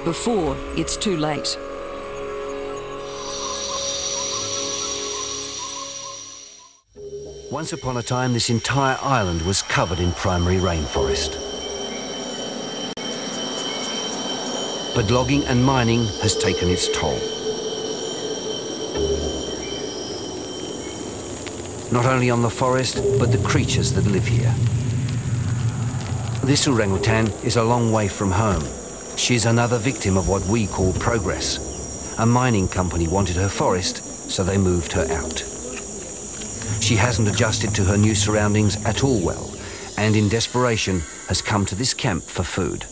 before it's too late. Once upon a time, this entire island was covered in primary rainforest. But logging and mining has taken its toll. Not only on the forest, but the creatures that live here. This orangutan is a long way from home. She's another victim of what we call progress. A mining company wanted her forest, so they moved her out. She hasn't adjusted to her new surroundings at all well, and in desperation has come to this camp for food.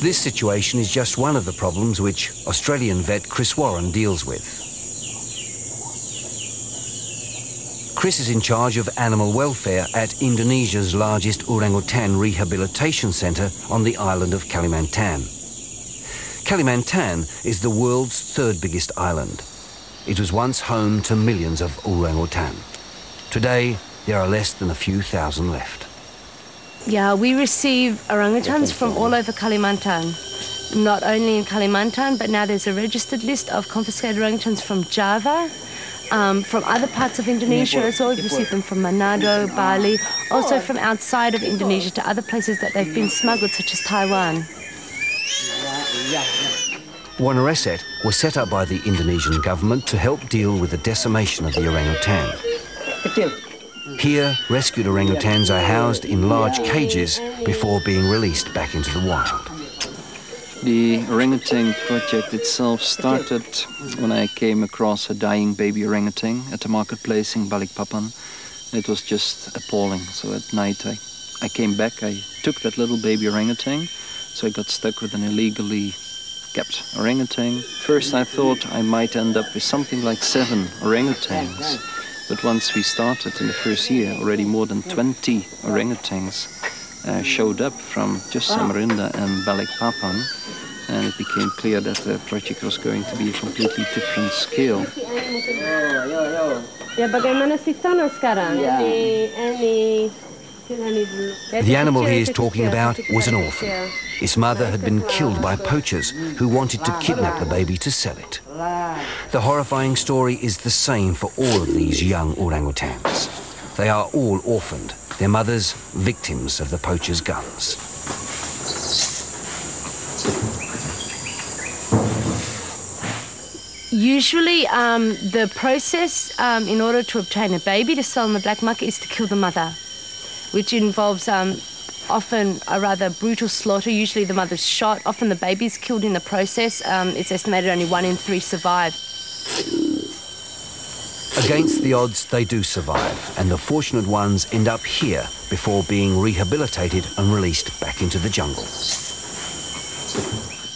This situation is just one of the problems which Australian vet Chris Warren deals with. Chris is in charge of animal welfare at Indonesia's largest orangutan rehabilitation centre on the island of Kalimantan. Kalimantan is the world's third biggest island. It was once home to millions of orangutan. Today, there are less than a few thousand left. Yeah, we receive orangutans from all over Kalimantan. Not only in Kalimantan, but now there's a registered list of confiscated orangutans from Java, from other parts of Indonesia as well. We've received them from Manado, Bali, also from outside of Indonesia to other places that they've been smuggled, such as Taiwan. One Reset was set up by the Indonesian government to help deal with the decimation of the orangutan. Here, rescued orangutans are housed in large cages before being released back into the wild. The orangutan project itself started when I came across a dying baby orangutan at the marketplace in Balikpapan. It was just appalling. So at night I came back, I took that little baby orangutan, so I got stuck with an illegally kept orangutan. First I thought I might end up with something like 7 orangutans. But once we started in the first year, already more than 20 orangutans showed up from just Samarinda and Balikpapan, and it became clear that the project was going to be a completely different scale. The animal he is talking about was an orphan. His mother had been killed by poachers who wanted to kidnap the baby to sell it. The horrifying story is the same for all of these young orangutans. They are all orphaned, their mothers victims of the poachers' guns. Usually the process in order to obtain a baby to sell in the black market is to kill the mother, which involves often a rather brutal slaughter. Usually the mother's shot, often the baby's killed in the process. It's estimated only 1 in 3 survive. Against the odds, they do survive, and the fortunate ones end up here before being rehabilitated and released back into the jungle.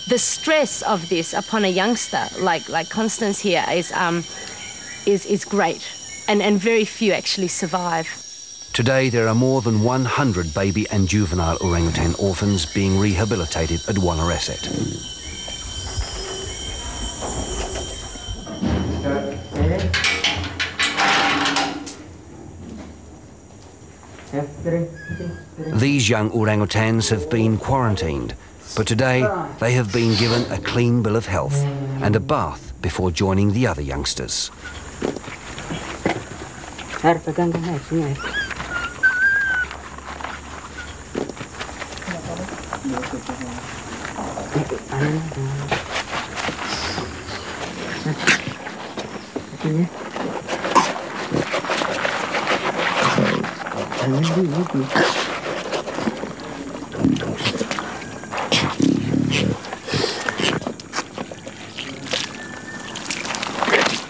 The stress of this upon a youngster like Constance here is great, and very few actually survive. Today, there are more than 100 baby and juvenile orangutan orphans being rehabilitated at One Reset. These young orangutans have been quarantined, but today they have been given a clean bill of health and a bath before joining the other youngsters.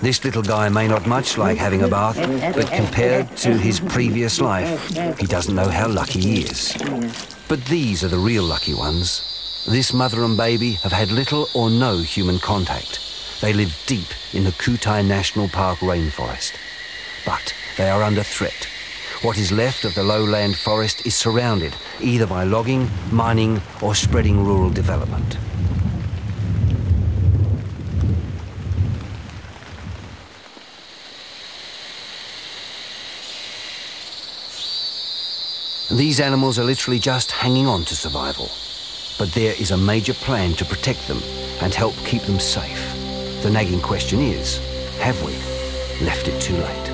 This little guy may not much like having a bath, but compared to his previous life, he doesn't know how lucky he is. But these are the real lucky ones. This mother and baby have had little or no human contact. They live deep in the Kutai National Park rainforest. But they are under threat. What is left of the lowland forest is surrounded either by logging, mining or spreading rural development. These animals are literally just hanging on to survival. But there is a major plan to protect them and help keep them safe. The nagging question is, have we left it too late?